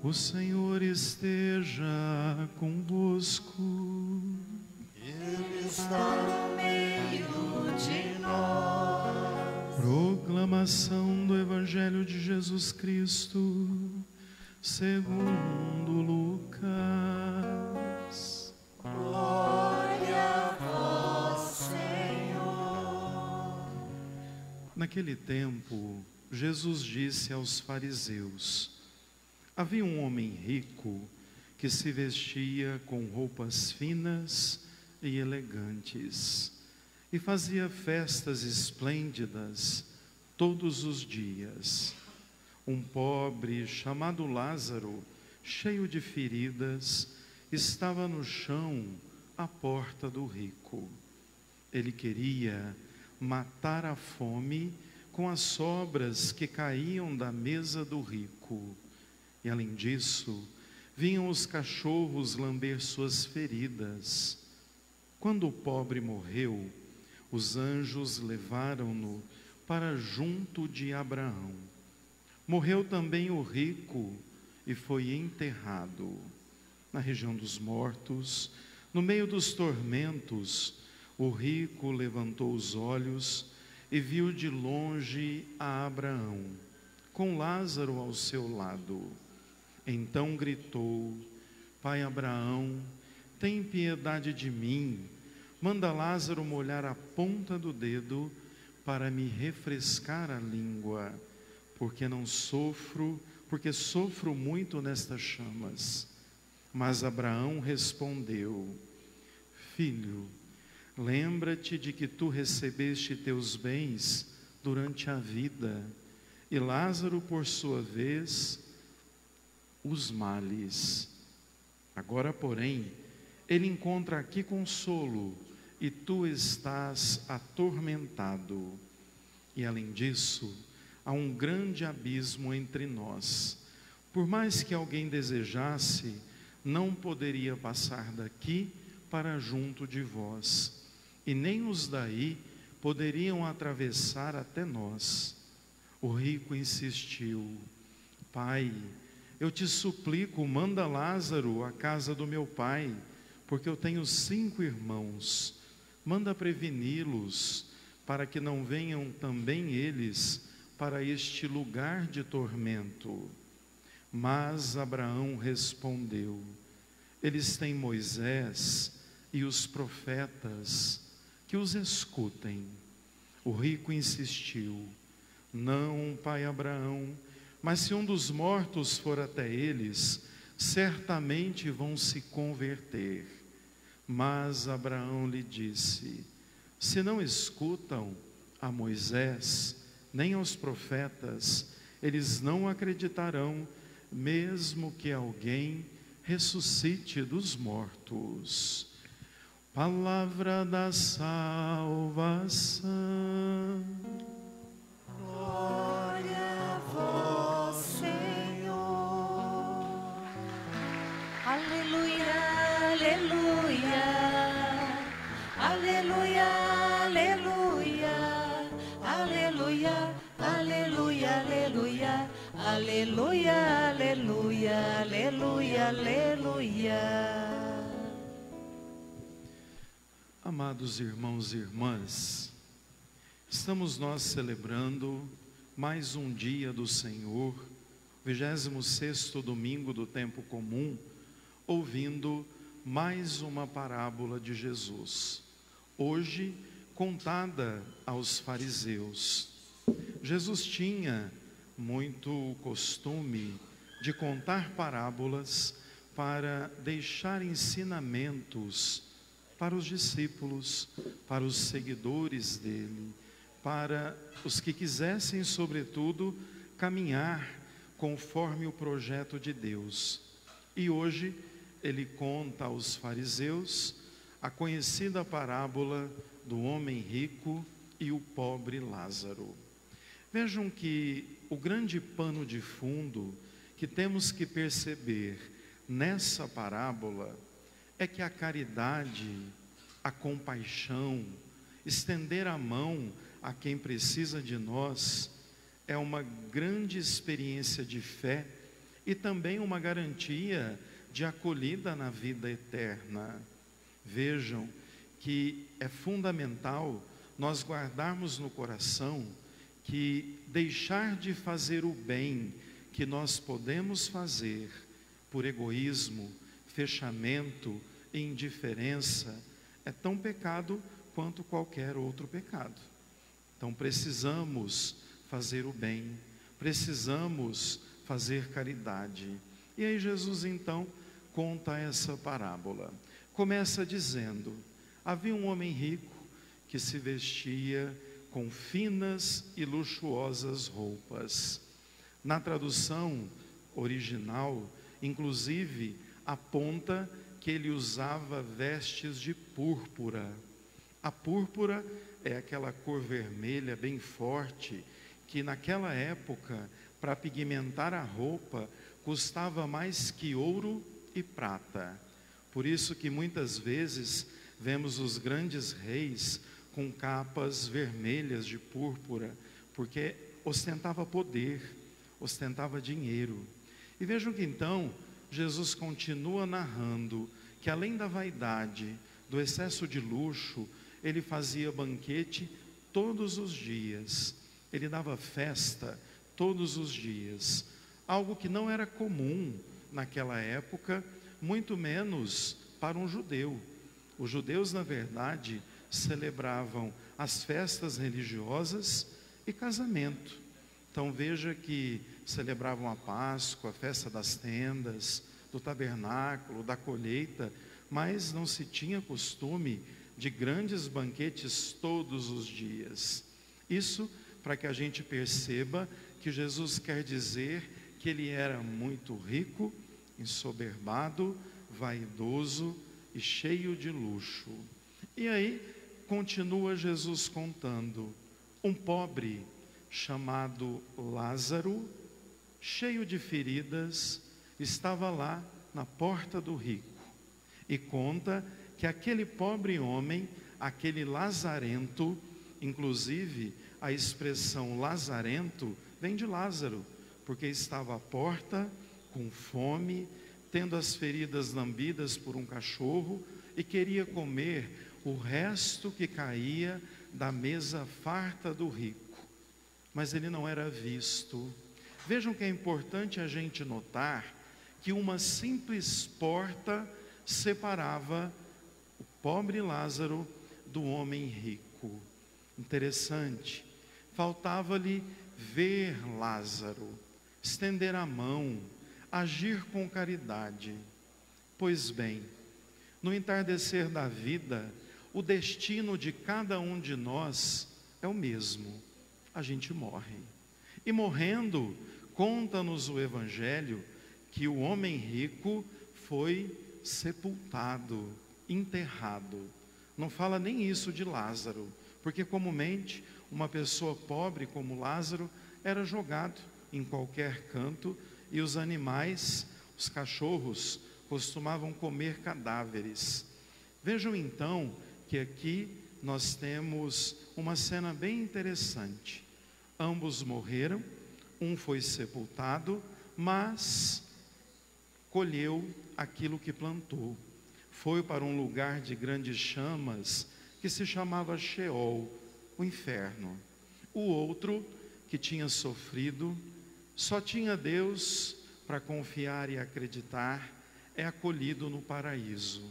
O Senhor esteja convosco. Ele está no meio de nós. Proclamação do Evangelho de Jesus Cristo, segundo Lucas. Glória a vós, Senhor. Naquele tempo, Jesus disse aos fariseus: havia um homem rico que se vestia com roupas finas e elegantes e fazia festas esplêndidas todos os dias. Um pobre chamado Lázaro, cheio de feridas, estava no chão à porta do rico. Ele queria matar a fome com as sobras que caíam da mesa do rico. E além disso, vinham os cachorros lamber suas feridas. Quando o pobre morreu, os anjos levaram-no para junto de Abraão. Morreu também o rico e foi enterrado. Na região dos mortos, no meio dos tormentos, o rico levantou os olhos e viu de longe a Abraão, com Lázaro ao seu lado. Então gritou: Pai Abraão, tem piedade de mim, manda Lázaro molhar a ponta do dedo para me refrescar a língua, porque sofro muito nestas chamas. Mas Abraão respondeu: Filho, lembra-te de que tu recebeste teus bens durante a vida, e Lázaro, por sua vez, os males. Agora, porém, ele encontra aqui consolo, e tu estás atormentado. E além disso, há um grande abismo entre nós. Por mais que alguém desejasse, não poderia passar daqui para junto de vós, e nem os daí poderiam atravessar até nós. O rico insistiu: Pai, eu te suplico, manda Lázaro à casa do meu pai, porque eu tenho 5 irmãos. Manda preveni-los, para que não venham também eles para este lugar de tormento. Mas Abraão respondeu: eles têm Moisés e os profetas, que os escutem. O rico insistiu: não, pai Abraão, mas se um dos mortos for até eles, certamente vão se converter. Mas Abraão lhe disse: se não escutam a Moisés, nem aos profetas, eles não acreditarão, mesmo que alguém ressuscite dos mortos. Palavra da salvação. Glória a vós, Senhor. Aleluia, aleluia. Aleluia, aleluia. Aleluia, aleluia, aleluia. Aleluia, aleluia, aleluia, aleluia. Amados irmãos e irmãs, estamos nós celebrando mais um dia do Senhor, 26º domingo do tempo comum, ouvindo mais uma parábola de Jesus, hoje contada aos fariseus. Jesus tinha muito costume de contar parábolas para deixar ensinamentos para os discípulos, para os seguidores dele, para os que quisessem, sobretudo, caminhar conforme o projeto de Deus. E hoje ele conta aos fariseus a conhecida parábola do homem rico e o pobre Lázaro. Vejam que o grande pano de fundo que temos que perceber nessa parábola é que a caridade, a compaixão, estender a mão a quem precisa de nós, é uma grande experiência de fé e também uma garantia de acolhida na vida eterna. Vejam que é fundamental nós guardarmos no coração que deixar de fazer o bem que nós podemos fazer por egoísmo, fechamento e indiferença é tão pecado quanto qualquer outro pecado. Então precisamos fazer o bem, precisamos fazer caridade. E aí Jesus então conta essa parábola. Começa dizendo: havia um homem rico que se vestia com finas e luxuosas roupas. Na tradução original, inclusive, aponta que ele usava vestes de púrpura. A púrpura é aquela cor vermelha bem forte, que naquela época, para pigmentar a roupa, custava mais que ouro e prata. Por isso que muitas vezes vemos os grandes reis com capas vermelhas de púrpura, porque ostentava poder, ostentava dinheiro. E vejam que então Jesus continua narrando que além da vaidade, do excesso de luxo, ele fazia banquete todos os dias, ele dava festa todos os dias, algo que não era comum naquela época, muito menos para um judeu. Os judeus, na verdade, celebravam as festas religiosas e casamento. Então veja que celebravam a Páscoa, a festa das tendas, do tabernáculo, da colheita, mas não se tinha costume de grandes banquetes todos os dias. Isso para que a gente perceba que Jesus quer dizer que ele era muito rico, ensoberbado, vaidoso e cheio de luxo. E aí continua Jesus contando: um pobre chamado Lázaro, cheio de feridas, estava lá na porta do rico. E conta que aquele pobre homem, aquele lazarento, inclusive a expressão lazarento vem de Lázaro, porque estava à porta, com fome, tendo as feridas lambidas por um cachorro e queria comer o resto que caía da mesa farta do rico. Mas ele não era visto. Vejam que é importante a gente notar que uma simples porta separava o pobre Lázaro do homem rico. Interessante, faltava-lhe ver Lázaro, estender a mão, agir com caridade. Pois bem, no entardecer da vida, o destino de cada um de nós é o mesmo: a gente morre. E morrendo, conta-nos o Evangelho que o homem rico foi sepultado, enterrado. Não fala nem isso de Lázaro, porque comumente uma pessoa pobre como Lázaro era jogado em qualquer canto e os animais, os cachorros, costumavam comer cadáveres. Vejam então que aqui nós temos uma cena bem interessante. Ambos morreram, um foi sepultado, mas colheu aquilo que plantou. Foi para um lugar de grandes chamas que se chamava Sheol, o inferno. O outro, que tinha sofrido, só tinha Deus para confiar e acreditar, é acolhido no paraíso.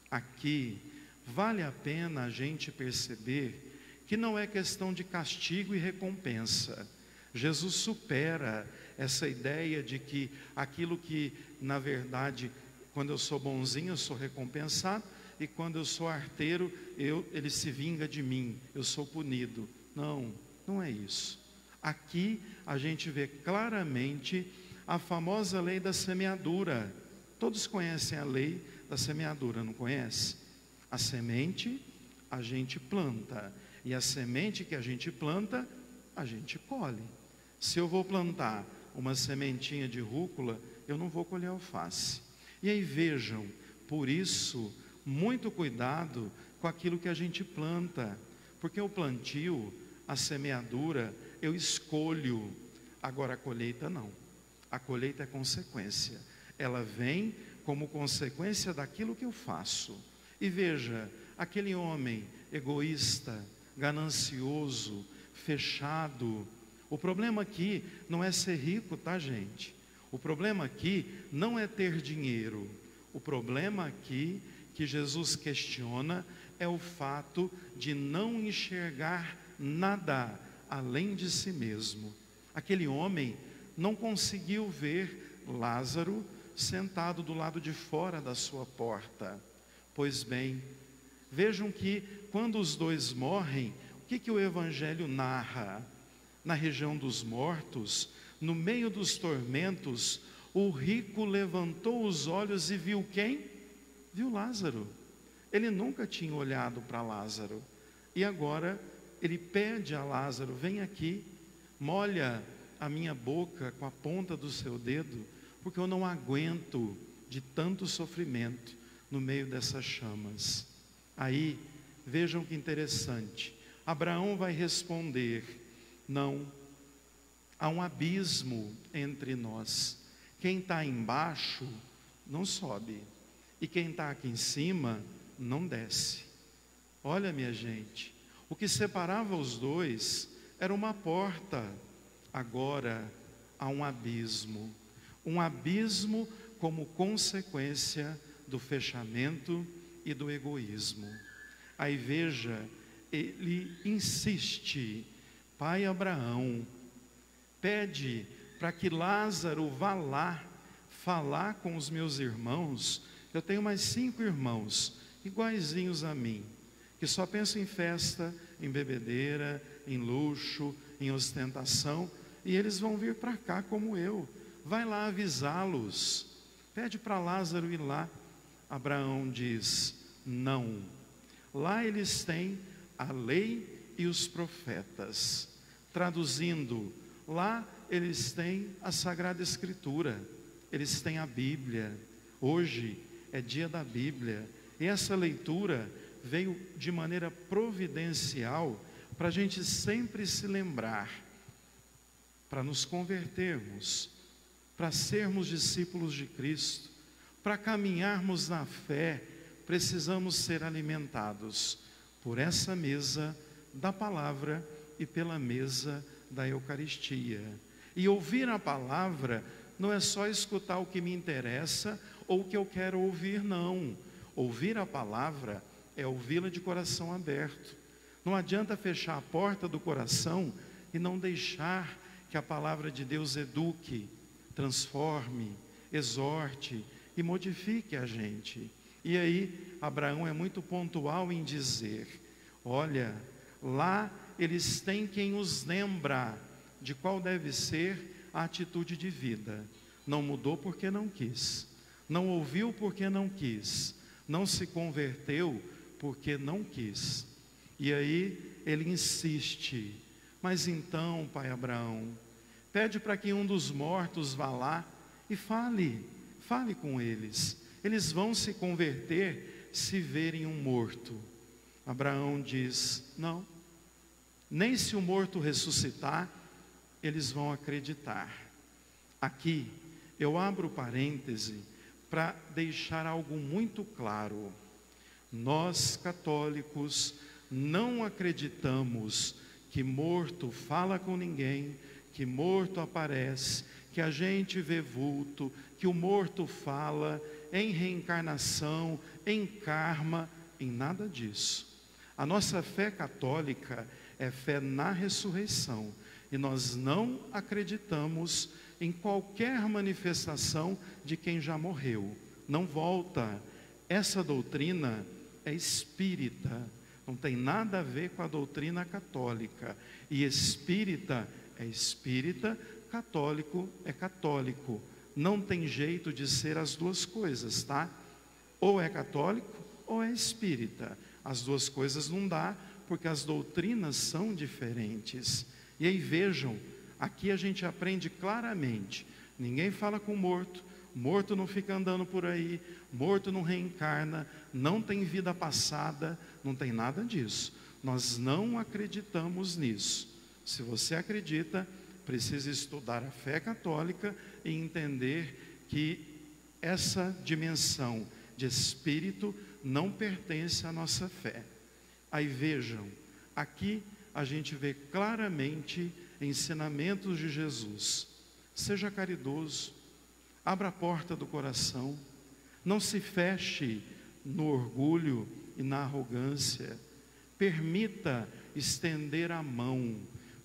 Aqui vale a pena a gente perceber que não é questão de castigo e recompensa. Jesus supera essa ideia de que aquilo que, na verdade, quando eu sou bonzinho, eu sou recompensado, e quando eu sou arteiro, ele se vinga de mim, eu sou punido. Não, não é isso. Aqui a gente vê claramente a famosa lei da semeadura. Todos conhecem a lei da semeadura, não conhece? A semente a gente planta, e a semente que a gente planta, a gente colhe. Se eu vou plantar uma sementinha de rúcula, eu não vou colher alface. E aí vejam, por isso, muito cuidado com aquilo que a gente planta, porque o plantio a semeadura, eu escolho. Agora a colheita não. A colheita é consequência. Ela vem como consequência daquilo que eu faço. E veja, aquele homem egoísta, ganancioso, fechado. O problema aqui não é ser rico, tá, gente? O problema aqui não é ter dinheiro. O problema aqui que Jesus questiona é o fato de não enxergar nada além de si mesmo. Aquele homem não conseguiu ver Lázaro sentado do lado de fora da sua porta. Pois bem, vejam que quando os dois morrem, o que o Evangelho narra? Na região dos mortos, no meio dos tormentos, o rico levantou os olhos e viu quem? Viu Lázaro. Ele nunca tinha olhado para Lázaro. E agora ele pede a Lázaro: vem aqui, molha a minha boca com a ponta do seu dedo, porque eu não aguento de tanto sofrimento no meio dessas chamas. Aí, vejam que interessante, Abraão vai responder: não, há um abismo entre nós. Quem está embaixo não sobe, e quem está aqui em cima não desce. Olha, minha gente, o que separava os dois era uma porta. Agora há um abismo como consequência do fechamento e do egoísmo. Aí veja, ele insiste: pai Abraão, pede para que Lázaro vá lá falar com os meus irmãos. Eu tenho mais 5 irmãos iguaizinhos a mim, que só pensam em festa, em bebedeira, em luxo, em ostentação, e eles vão vir para cá como eu. Vai lá avisá-los, pede para Lázaro ir lá. Abraão diz: não, lá eles têm a lei e os profetas. Traduzindo, lá eles têm a Sagrada Escritura, eles têm a Bíblia. Hoje é dia da Bíblia, e essa leitura veio de maneira providencial para a gente sempre se lembrar, para nos convertermos, para sermos discípulos de Cristo, para caminharmos na fé, precisamos ser alimentados por essa mesa da palavra e pela mesa da Eucaristia. E ouvir a palavra não é só escutar o que me interessa ou o que eu quero ouvir, não. Ouvir a palavra é ouvi-la de coração aberto. Não adianta fechar a porta do coração e não deixar que a palavra de Deus eduque, transforme, exorte e modifique a gente. E aí, Abraão é muito pontual em dizer: olha, lá eles têm quem os lembra de qual deve ser a atitude de vida. Não mudou porque não quis, não ouviu porque não quis, não se converteu porque não quis. E aí ele insiste: mas então, pai Abraão, pede para que um dos mortos vá lá e fale com eles. Eles vão se converter se verem um morto. Abraão diz: não, nem se o morto ressuscitar, eles vão acreditar. Aqui eu abro parêntese para deixar algo muito claro. Nós católicos não acreditamos que morto fala com ninguém, que morto aparece, que a gente vê vulto, que o morto fala em reencarnação, em karma, em nada disso. A nossa fé católica é fé na ressurreição, e nós não acreditamos em qualquer manifestação de quem já morreu, não volta. Essa doutrina é espírita, não tem nada a ver com a doutrina católica. E espírita é espírita, católico é católico. Não tem jeito de ser as duas coisas, tá? Ou é católico ou é espírita. As duas coisas não dá, porque as doutrinas são diferentes. E aí vejam, aqui a gente aprende claramente: ninguém fala com morto, morto não fica andando por aí, morto não reencarna, não tem vida passada, não tem nada disso. Nós não acreditamos nisso. Se você acredita, precisa estudar a fé católica e entender que essa dimensão de espírito não pertence à nossa fé. Aí vejam, aqui a gente vê claramente ensinamentos de Jesus. Seja caridoso, abra a porta do coração, não se feche no orgulho e na arrogância, permita estender a mão,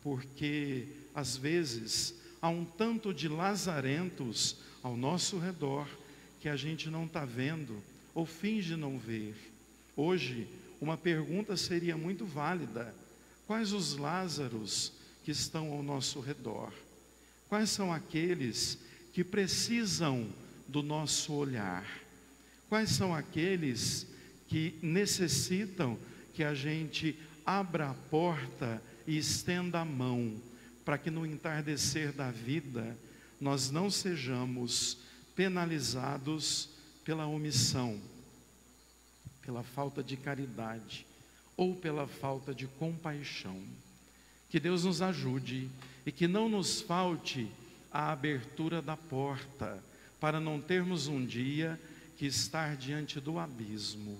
porque às vezes há um tanto de lazarentos ao nosso redor que a gente não está vendo ou finge não ver. Hoje, uma pergunta seria muito válida: quais os Lázaros que estão ao nosso redor? Quais são aqueles que precisam do nosso olhar? Quais são aqueles que necessitam que a gente abra a porta e estenda a mão, para que no entardecer da vida nós não sejamos penalizados pela omissão, pela falta de caridade ou pela falta de compaixão. Que Deus nos ajude e que não nos falte a abertura da porta, para não termos um dia que estar diante do abismo.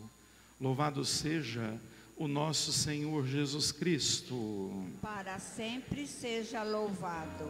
Louvado seja o nosso Senhor Jesus Cristo. Para sempre seja louvado.